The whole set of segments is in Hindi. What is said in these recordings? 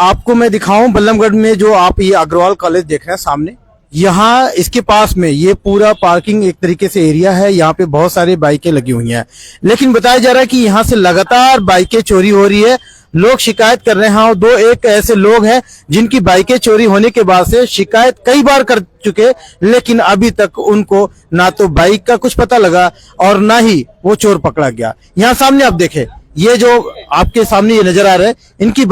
आपको मैं दिखाऊं बल्लभगढ़ में जो आप ये अग्रवाल कॉलेज देख रहे हैं सामने, यहाँ इसके पास में ये पूरा पार्किंग एक तरीके से एरिया है। यहाँ पे बहुत सारी बाइकें लगी हुई हैं, लेकिन बताया जा रहा है कि यहाँ से लगातार बाइकें चोरी हो रही है। लोग शिकायत कर रहे हैं और दो एक ऐसे लोग हैं जिनकी बाइकें चोरी होने के बाद से शिकायत कई बार कर चुके, लेकिन अभी तक उनको ना तो बाइक का कुछ पता लगा और ना ही वो चोर पकड़ा गया। यहाँ सामने आप देखें, ये जो आपके सामने ये नजर आ रहा है, इनकी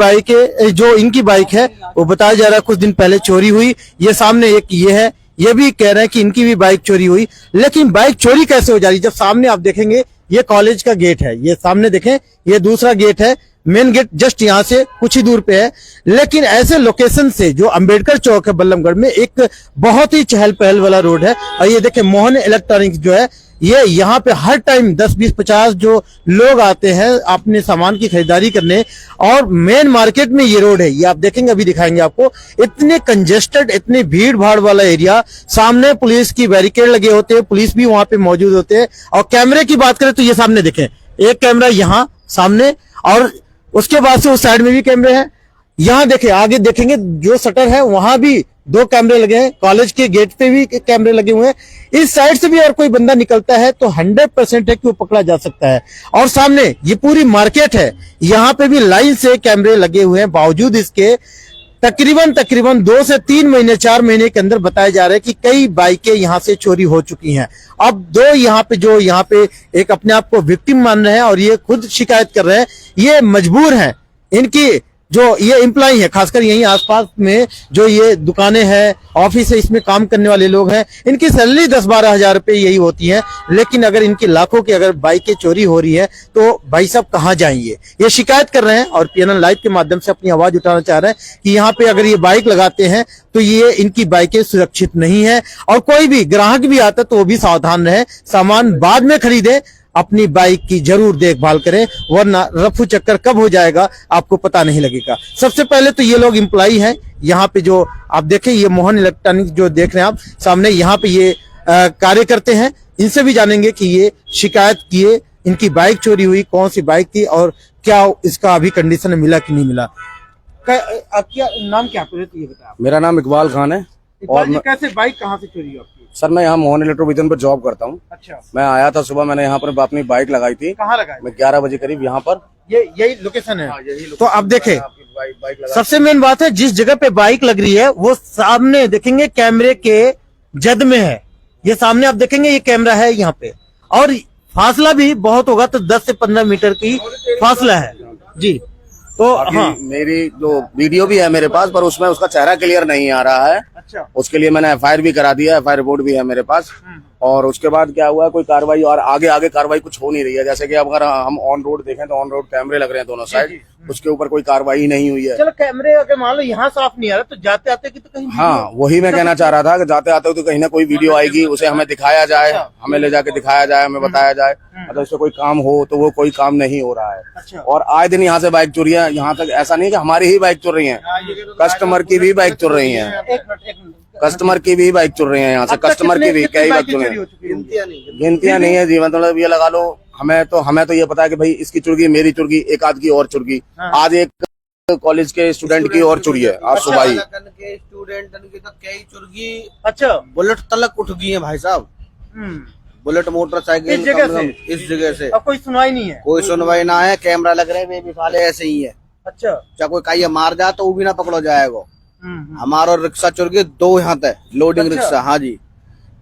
बाइक है वो बताया जा रहा है कुछ दिन पहले चोरी हुई। ये सामने एक ये है, ये भी कह रहे हैं कि इनकी भी बाइक चोरी हुई, लेकिन बाइक चोरी कैसे हो जा रही? जब सामने आप देखेंगे ये कॉलेज का गेट है, ये सामने देखें ये दूसरा गेट है, मेन गेट जस्ट यहाँ से कुछ ही दूर पे है। लेकिन ऐसे लोकेशन से जो अंबेडकर चौक है बल्लभगढ़ में, एक बहुत ही चहल पहल वाला रोड है। और ये देखें मोहन इलेक्ट्रॉनिक्स जो है, ये यहाँ पे हर टाइम 10, 20, 50 जो लोग आते हैं अपने सामान की खरीदारी करने, और मेन मार्केट में ये रोड है। ये आप देखेंगे, अभी दिखाएंगे आपको, इतने कंजेस्टेड, इतने भीड़ भाड़ वाला एरिया। सामने पुलिस की बैरिकेड लगे होते हैं, पुलिस भी वहां पे मौजूद होते हैं। और कैमरे की बात करें तो ये सामने देखें, एक कैमरा यहाँ सामने, और उसके बाद से उस साइड में भी कैमरे हैं। यहाँ देखें, आगे देखेंगे जो शटर है वहां भी 2 कैमरे लगे हैं, कॉलेज के गेट पे भी कैमरे लगे हुए हैं। इस साइड से भी अगर कोई बंदा निकलता है तो 100% है कि वो पकड़ा जा सकता है। और सामने ये पूरी मार्केट है, यहाँ पे भी लाइन से कैमरे लगे हुए हैं। बावजूद इसके तकरीबन 2 से 3 महीने 4 महीने के अंदर बताया जा रहा है कि कई बाइकें यहाँ से चोरी हो चुकी हैं। अब दो यहाँ पे एक अपने आप को विक्टिम मान रहे हैं और ये खुद शिकायत कर रहे हैं, ये मजबूर हैं। इनकी जो ये एम्प्लॉय है, खासकर यहीं आसपास में जो ये दुकानें हैं, ऑफिस है, इसमें काम करने वाले लोग हैं, इनकी सैलरी 10-12 हजार रुपए यही होती है। लेकिन अगर इनकी लाखों की अगर बाइकें चोरी हो रही है तो भाई साहब कहाँ जाएंगे? ये शिकायत कर रहे हैं और PNN लाइव के माध्यम से अपनी आवाज उठाना चाह रहे हैं कि यहाँ पे अगर ये बाइक लगाते हैं तो ये इनकी बाइकें सुरक्षित नहीं है। और कोई भी ग्राहक भी आता तो वो भी सावधान रहे, सामान बाद में खरीदे, अपनी बाइक की जरूर देखभाल करें, वरना रफू चक्कर कब हो जाएगा आपको पता नहीं लगेगा। सबसे पहले तो ये लोग एम्प्लॉई हैं यहाँ पे, जो आप देखें ये मोहन इलेक्ट्रॉनिक्स जो देख रहे हैं आप सामने, यहाँ पे ये कार्य करते हैं। इनसे भी जानेंगे कि ये शिकायत किए, इनकी बाइक चोरी हुई, कौन सी बाइक थी और क्या इसका अभी कंडीशन मिला कि नहीं मिला। क्या नाम क्या है ये बताया? मेरा नाम इकबाल खान है। और कैसे बाइक कहाँ से चोरी हुई आपकी? सर मैं यहाँ मोहन इलेक्ट्रोविजन पर जॉब करता हूँ। अच्छा। मैं आया था सुबह, मैंने यहाँ पर अपनी बाइक लगाई थी। कहाँ लगाई? मैं 11 बजे करीब यहाँ पर। यही लोकेशन है? यही तो अब देखें, बाइक सबसे मेन बात है जिस जगह पे बाइक लग रही है वो सामने देखेंगे कैमरे के जद में है। ये सामने आप देखेंगे ये कैमरा है यहाँ पे, और फासला भी बहुत होगा, तो 10 से 15 मीटर की फासला है जी। तो हाँ, मेरी जो वीडियो भी है मेरे पास, पर उसमें उसका चेहरा क्लियर नहीं आ रहा है। अच्छा। उसके लिए मैंने FIR भी करा दिया, FIR रिपोर्ट भी है मेरे पास। और उसके बाद क्या हुआ, कोई कार्रवाई और आगे कार्रवाई कुछ हो नहीं रही है। जैसे कि अगर हम ऑन रोड देखें तो ऑन रोड कैमरे लग रहे हैं दोनों साइड, उसके ऊपर कोई कार्रवाई नहीं हुई है। चलो कैमरे अगर मान लो यहाँ साफ नहीं आ रहा तो जाते आते की तो कहीं, हाँ वही मैं कहना चाह रहा था कि जाते आते तो कहीं ना कोई वीडियो आएगी, उसे हमें दिखाया जाए, हमें ले जाके दिखाया जाए, हमें बताया जाए। अगर इससे कोई काम हो तो वो कोई काम नहीं हो रहा है। अच्छा। और आए दिन यहाँ से बाइक चोरी है, यहाँ तक ऐसा नहीं कि हमारी ही बाइक चुर रही है, कस्टमर की भी बाइक चुर रही है, कस्टमर की भी बाइक चुर रही है। यहाँ से कस्टमर की भी कई बाइक चुर रही है, गिनतियां नहीं है जी। मतलब ये लगा लो, हमें तो ये पता है कि भाई इसकी चुरगी, मेरी चुरगी, एक आध की और चुरगी। आज एक कॉलेज के स्टूडेंट की और चुरी है, आज सुबह ही स्टूडेंट की तो कई चुरगी। अच्छा। बुलेट तलक उठ गई है भाई साहब, बुलेट मोटरसाइकिल इस जगह से। अब कोई सुनवाई नहीं है? कोई सुनवाई ना है, कैमरा लग रहे हैं, साले ऐसे ही है। अच्छा। चाहे कोई कहीं मार जाए तो वो भी ना पकड़ो जाएगा। हमारा रिक्शा चुर गई 2 यहाँ तक लोडिंग रिक्शा। हाँ जी,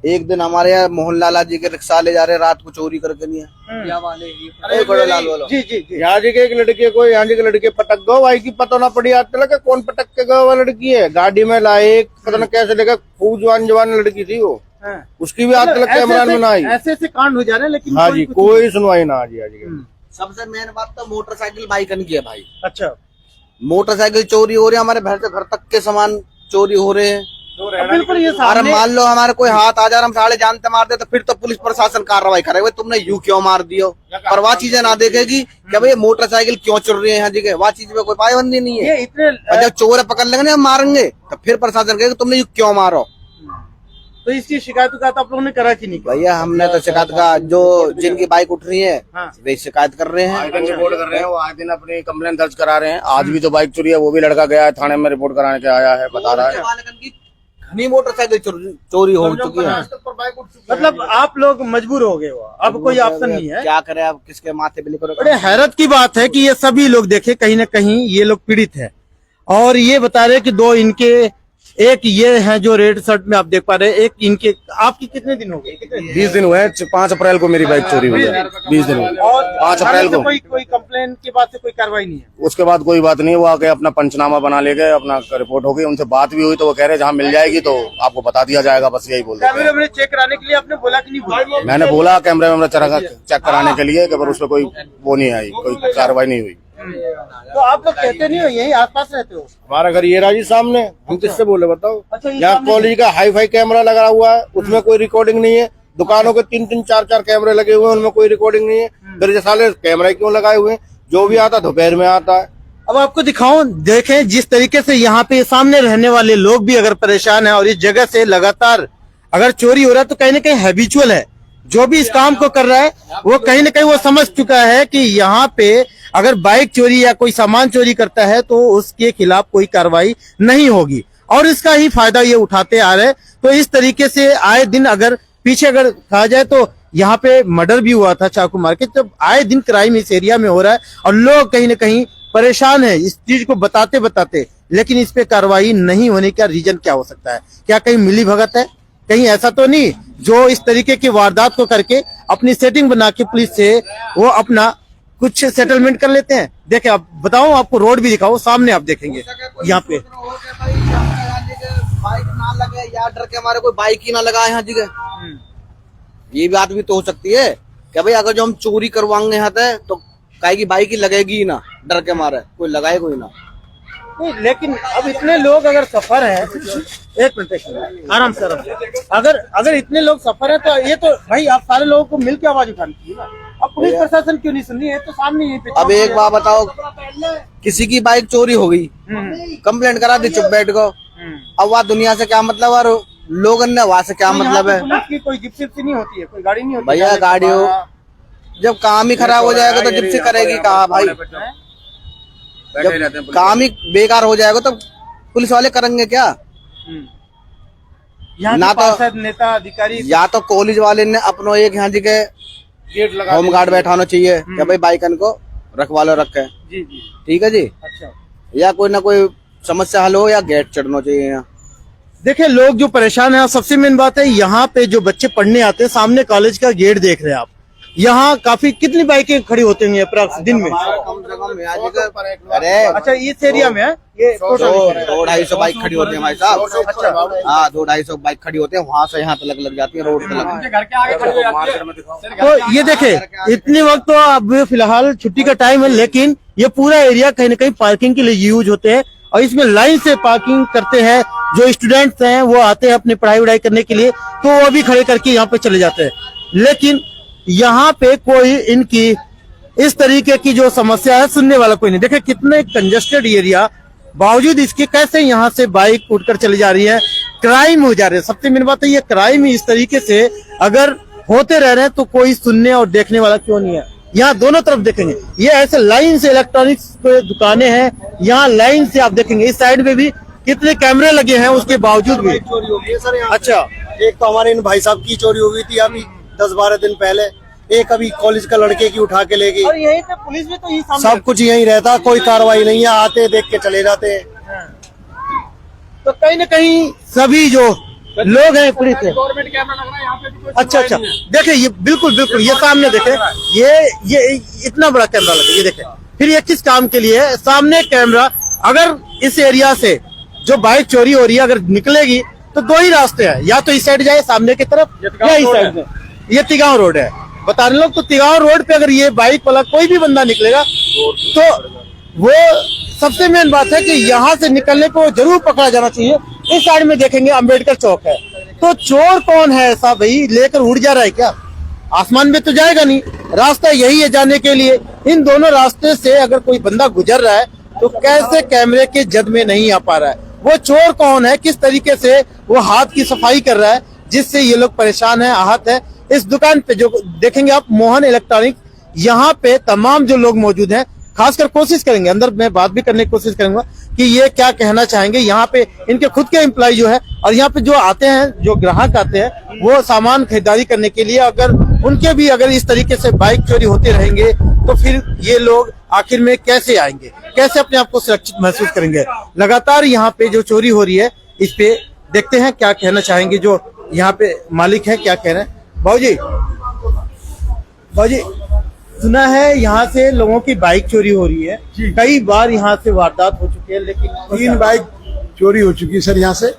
एक दिन हमारे यहाँ मोहन लाला जी के रिक्शा ले जा रहे रात को चोरी करके नहीं है। यहाँ जी के एक लड़के को, यहाँ जी के लड़के पटक गो, भाई की पता ना पड़ी आज तक कौन पटक के गो। वो लड़की है, गाड़ी में लाए, पता ना कैसे लेकर, खूब जवान लड़की थी वो। उसकी भी आज तक कैमरा में ना आई। ऐसे कांड हो जा रहे हैं, लेकिन हाँ जी कोई सुनवाई ना। जी सबसे मेन बात तो मोटरसाइकिल बाइकन की है भाई। अच्छा। मोटरसाइकिल चोरी हो रही है, हमारे घर से घर तक के सामान चोरी हो रहे हैं। बिल्कुल। ये अरे मान लो हमारे कोई हाथ आ जा रहा, हम साले जानते मार दे तो फिर तो पुलिस प्रशासन कार्रवाई करेगा, तुमने यूं क्यों मार दियो। पर वह चीजें ना देखेगी कि भाई मोटरसाइकिल क्यों चुर रही है यहाँ जगह, वह चीज में कोई पाबंदी नहीं है। इतने जब चोर पकड़ लेंगे ना, हम मारेंगे तो फिर प्रशासन कहेगा तुमने यूं क्यों मारो। तो इसकी शिकायत तो आप लोगों ने करा कि नहीं करा? भैया हमने तो शिकायत का जो जिनकी बाइक उठ रही है हाँ। वे शिकायत कर रहे आए हैं। दिन रिपोर्ट कर रहे हैं, वो आए दिन अपनी कंप्लेन दर्ज करा रहे हैं। आज भी जो बाइक चोरी है वो भी लड़का गया है थाने में रिपोर्ट कराने के आया है, बता रहा है। घनी मोटरसाइकिल चोरी हो चुकी है। मतलब आप लोग मजबूर हो गए हो, अब कोई ऑप्शन नहीं है। क्या करें अब, किसके माथे पे लिखो। बड़े हैरत की बात है कि ये सभी लोग देखे कहीं ना कहीं ये लोग पीड़ित है, और ये बता रहे कि दो इनके, एक ये है जो रेड शर्ट में आप देख पा रहे हैं, एक इनके। आपकी कितने दिन हो गए? 20 दिन हुए हैं। 5 अप्रैल को मेरी बाइक चोरी हुई है। 20 दिन हुए, और 5 अप्रैल को। कोई कंप्लेन के बाद से कोई कार्रवाई नहीं है? उसके बाद कोई बात नहीं, वो आके अपना पंचनामा बना ले गए, अपना रिपोर्ट हो गई। उनसे बात भी हुई तो वो कह रहे जहाँ मिल जाएगी तो आपको बता दिया जाएगा, बस यही बोल कैमरे में चेक कराने के लिए आपने बोला कि नहीं बोला? मैंने बोला कैमरे में चेक कराने के लिए, पर उसमें कोई वो नहीं आई, कोई कार्रवाई नहीं हुई। तो आप लोग कहते नहीं हो यही आसपास रहते हो? हमारा घर ये राजी सामने, हम किससे बोले बताओ। अच्छा, ये यहाँ सामने कॉलेज का हाई फाई कैमरा लगा हुआ है, उसमें कोई रिकॉर्डिंग नहीं है। दुकानों के 3-3, 4-4 कैमरे लगे हुए हैं, उनमें कोई रिकॉर्डिंग नहीं है। फिर ये साले कैमरा क्यों लगाए हुए हैं? जो भी आता दोपहर में आता है। अब आपको दिखाऊं, देखें जिस तरीके से यहाँ पे सामने रहने वाले लोग भी अगर परेशान है, और इस जगह से लगातार अगर चोरी हो रहा है तो कहीं ना कहीं हैबिचुअल है। जो भी इस काम को कर रहा है वो कहीं ना कहीं वो समझ चुका है कि यहाँ पे अगर बाइक चोरी या कोई सामान चोरी करता है तो उसके खिलाफ कोई कार्रवाई नहीं होगी, और इसका ही फायदा ये उठाते आ रहे हैं। तो इस तरीके से आए दिन अगर पीछे अगर कहा जाए तो यहाँ पे मर्डर भी हुआ था चाकू मार के। जब आए दिन क्राइम इस एरिया में हो रहा है और लोग कहीं ना कहीं परेशान है इस चीज को बताते बताते, लेकिन इस पे कार्रवाई नहीं होने का रीजन क्या हो सकता है? क्या कहीं मिली भगत है? कहीं ऐसा तो नहीं जो इस तरीके की वारदात को करके अपनी सेटिंग बना के पुलिस से वो अपना कुछ सेटलमेंट कर लेते हैं? देखे, आप बताओ, आपको रोड भी दिखाओ, सामने आप देखेंगे यहाँ पे बाइक ना लगे या डर के हमारे कोई बाइक ही ना लगाए यहाँ जगह। ये बात भी तो हो सकती है कि भाई अगर जो हम चोरी करवाएंगे यहाँ पे तो काहे की बाइक ही लगेगी ही ना, डर के मारे कोई लगाए कोई ना। नहीं, लेकिन अब इतने लोग अगर सफर है, एक मिनट आराम से अगर इतने लोग सफर है तो ये तो भाई आप सारे लोगों को मिलकर आवाज उठानी चाहिए ना। अब पुलिस प्रशासन क्यों नहीं सुन रही है? तो सामने यहीं पे। अब एक बात बताओ, किसी की बाइक चोरी हो गई, कंप्लेंट करा दी, चुप बैठ गो। अब वहाँ दुनिया से क्या मतलब और लोगों ने वहाँ से क्या मतलब है? पुलिस की कोई जिप्सी नहीं होती है, कोई गाड़ी नहीं होती भैया। गाड़ी हो, जब काम ही खराब हो जाएगा तो जिप्सी करेगी कहाँ भाई? जब काम ही बेकार हो जाएगा तो पुलिस वाले करेंगे क्या? यहाँ ना ना तो नेता अधिकारी या तो कॉलेज वाले ने अपनो एक यहाँ जगह गेट लगा होम गार्ड बैठाना चाहिए कि भाई बाइकन को रखवालो रखे। जी जी, ठीक है जी। अच्छा, या कोई ना कोई समस्या हल हो या गेट चढ़ना चाहिए यहाँ। देखिए लोग जो परेशान है, सबसे मेन बात है यहाँ पे जो बच्चे पढ़ने आते हैं, सामने कॉलेज का गेट देख रहे हैं आप, यहाँ काफी कितनी बाइकें खड़ी होती होंगी अप्रॉक्स दिन में? कम से कम यहाँ जगह अरे अच्छा, इस एरिया में है ये? 200-250 बाइक खड़ी होती है भाई साहब। हाँ, 200-250 बाइक खड़ी होती है, वहाँ से यहाँ तक लग जाती है, रोड पे लग। तो ये देखे, इतने वक्त तो अब फिलहाल छुट्टी का टाइम है, लेकिन ये पूरा एरिया कहीं ना कहीं पार्किंग के लिए यूज होते हैं, और इसमें लाइन से पार्किंग करते हैं। जो स्टूडेंट्स हैं वो आते हैं अपनी पढ़ाई वढ़ाई करने के लिए, तो वो भी खड़े करके यहाँ पे चले जाते हैं। लेकिन यहाँ पे कोई इनकी इस तरीके की जो समस्या है सुनने वाला कोई नहीं। देखिए कितने कंजेस्टेड एरिया, बावजूद इसके कैसे यहाँ से बाइक उठकर चली जा रही है, क्राइम हो जा रहे हैं। सबसे मेन बात है ये क्राइम इस तरीके से अगर होते रह रहे हैं तो कोई सुनने और देखने वाला क्यों नहीं है? यहाँ दोनों तरफ देखेंगे, ये ऐसे लाइन से इलेक्ट्रॉनिक्स दुकानें हैं, यहाँ लाइन से आप देखेंगे इस साइड में भी कितने कैमरे लगे हैं, उसके बावजूद भी चोरी हो गई है सर यहाँ। अच्छा, एक तो हमारे इन भाई साहब की चोरी हो गई थी अभी 10-12 दिन पहले, एक अभी कॉलेज का लड़के की उठा के ले गई। और यहीं पे पुलिस भी तो यही सामने सब कुछ यहीं रहता, कोई कार्रवाई नहीं है, आते देख के चले जाते हैं। तो कहीं ना कहीं सभी जो लोग हैं पुलिस है। अच्छा अच्छा, देखिए ये बिल्कुल बिल्कुल ये सामने देखे, ये इतना बड़ा कैमरा लगा, ये देखे। फिर ये किस काम के लिए है? सामने कैमरा, अगर इस एरिया से जो बाइक चोरी हो रही है अगर निकलेगी तो दो ही रास्ते हैं, या तो इस साइड जाए सामने की तरफ या इस साइड में। ये तिगांव रोड है, बता रहे लोग। तो तिगांव रोड पे अगर ये बाइक वाला कोई भी बंदा निकलेगा तो वो सबसे मेन बात है कि यहाँ से निकलने को जरूर पकड़ा जाना चाहिए। इस साइड में देखेंगे अम्बेडकर चौक है, तो चोर कौन है ऐसा भाई लेकर उड़ जा रहा है क्या? आसमान में तो जाएगा नहीं, रास्ता यही है जाने के लिए। इन दोनों रास्ते से अगर कोई बंदा गुजर रहा है तो कैसे कैमरे के जद में नहीं आ पा रहा है? वो चोर कौन है, किस तरीके से वो हाथ की सफाई कर रहा है, जिससे ये लोग परेशान हैं, आहत है। इस दुकान पे जो देखेंगे आप, मोहन इलेक्ट्रॉनिक, यहाँ पे तमाम जो लोग मौजूद हैं, खासकर कोशिश करेंगे, अंदर मैं बात भी करने की कोशिश करूंगा कि ये क्या कहना चाहेंगे। यहाँ पे इनके खुद के एम्प्लॉय जो है, और यहाँ पे जो आते हैं, जो ग्राहक आते हैं, वो सामान खरीदारी करने के लिए, अगर उनके भी अगर इस तरीके से बाइक चोरी होते रहेंगे तो फिर ये लोग आखिर में कैसे आएंगे, कैसे अपने आप को सुरक्षित महसूस करेंगे। लगातार यहाँ पे जो चोरी हो रही है, इस पे देखते हैं क्या कहना चाहेंगे जो यहाँ पे मालिक है, क्या कह रहे हैं। बाबूजी, सुना है यहाँ से लोगों की बाइक चोरी हो रही है, कई बार यहाँ से वारदात हो चुकी है, लेकिन 3 बाइक चोरी हो चुकी है सर यहाँ से।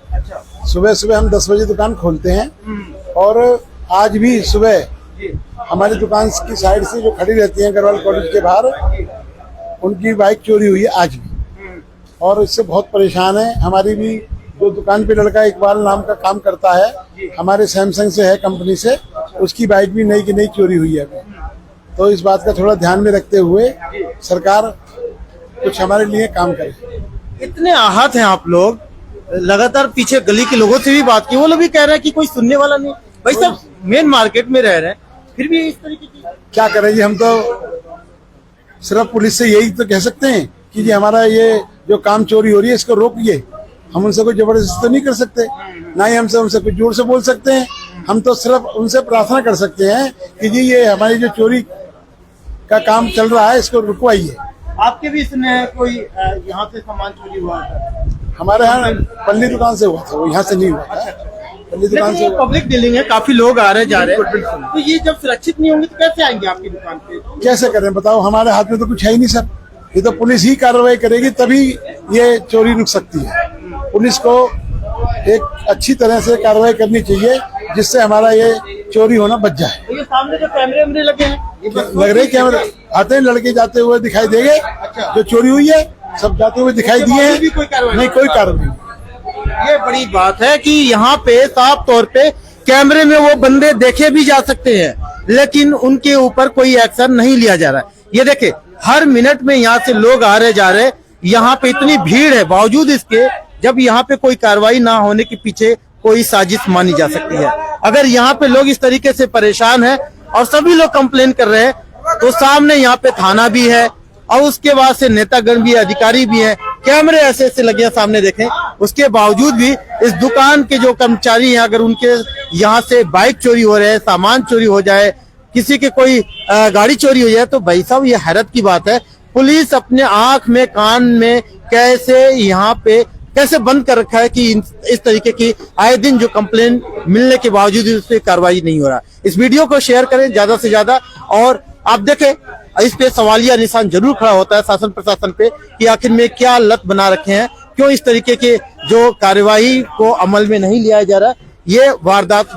सुबह सुबह हम 10 बजे दुकान खोलते हैं, और आज भी सुबह हमारी दुकान की साइड से जो खड़ी रहती है अग्रवाल कॉलेज के बाहर, उनकी बाइक चोरी हुई है आज भी, और इससे बहुत परेशान है। हमारी भी जो दुकान पे लड़का इकबाल नाम का काम करता है, हमारे सैमसंग से है कंपनी से, उसकी बाइक भी नई की नई चोरी हुई है। तो इस बात का थोड़ा ध्यान में रखते हुए सरकार कुछ हमारे लिए काम करे। इतने आहत हैं आप लोग, लगातार पीछे गली के लोगों से भी बात की, वो लोग भी कह रहे हैं कि कोई सुनने वाला नहीं। भाई साहब मेन मार्केट में रह रहे हैं, फिर भी इस तरीके की क्या करें जी, हम तो सिर्फ पुलिस से यही तो कह सकते हैं कि जी हमारा ये जो काम चोरी हो रही है इसको रोकिए। हम उनसे कोई जबरदस्ती तो नहीं कर सकते, ना ही हमसे उनसे कुछ जोर से बोल सकते हैं। हम तो सिर्फ उनसे प्रार्थना कर सकते हैं कि जी ये हमारी जो चोरी का काम चल रहा है इसको रुकवाइए। आपके भी इसमें कोई यहाँ से सामान चोरी हुआ था? हमारे यहाँ पल्ली दुकान से हुआ था, वो यहाँ से नहीं हुआ था। पल्ली दुकान से पब्लिक डीलिंग है, काफी लोग आ रहे जा रहे हैं, तो ये जब सुरक्षित नहीं होंगे तो कैसे आएंगे आपकी दुकान पे? कैसे करें बताओ, हमारे हाथ में तो कुछ है ही नहीं सर। ये तो पुलिस ही कार्रवाई करेगी तभी ये चोरी रुक सकती है। पुलिस को एक अच्छी तरह से कार्रवाई करनी चाहिए जिससे हमारा ये चोरी होना बच जाए। तो ये सामने जो कैमरे लगे हैं, लग रहे कैमरे आते हैं, लड़के जाते हुए दिखाई देंगे। जो चोरी हुई है सब जाते हुए दिखाई दिए हैं, नहीं कोई कार्रवाई नहीं। ये बड़ी बात है कि यहाँ पे साफ तौर पे कैमरे में वो बंदे देखे भी जा सकते हैं, लेकिन उनके ऊपर कोई एक्शन नहीं लिया जा रहा है। ये देखे हर मिनट में यहाँ से लोग आ रहे जा रहे, यहाँ पे इतनी भीड़ है, बावजूद इसके जब यहाँ पे कोई कार्रवाई ना होने के पीछे कोई साजिश मानी जा सकती है। अगर यहाँ पे लोग इस तरीके से परेशान हैं और सभी लोग कंप्लेन कर रहे हैं, तो सामने यहाँ पे थाना भी है और उसके बाद से नेतागण भी, अधिकारी भी हैं, कैमरे ऐसे ऐसे लगे हैं सामने देखें। उसके बावजूद भी इस दुकान के जो कर्मचारी हैं, अगर उनके यहाँ से बाइक चोरी हो रहे हैं, सामान चोरी हो जाए, किसी के कोई गाड़ी चोरी हो जाए, तो भाई साहब ये हैरत की बात है। पुलिस अपने आंख में कान में कैसे यहाँ पे कैसे बंद कर रखा है कि इस तरीके की आए दिन जो कंप्लेन मिलने के बावजूद उस पर कार्रवाई नहीं हो रहा। इस वीडियो को शेयर करें ज्यादा से ज्यादा, और आप देखें इस पे सवालिया निशान जरूर खड़ा होता है शासन प्रशासन पे कि आखिर में क्या लत बना रखे हैं, क्यों इस तरीके के जो कार्यवाही को अमल में नहीं लिया जा रहा। ये वारदात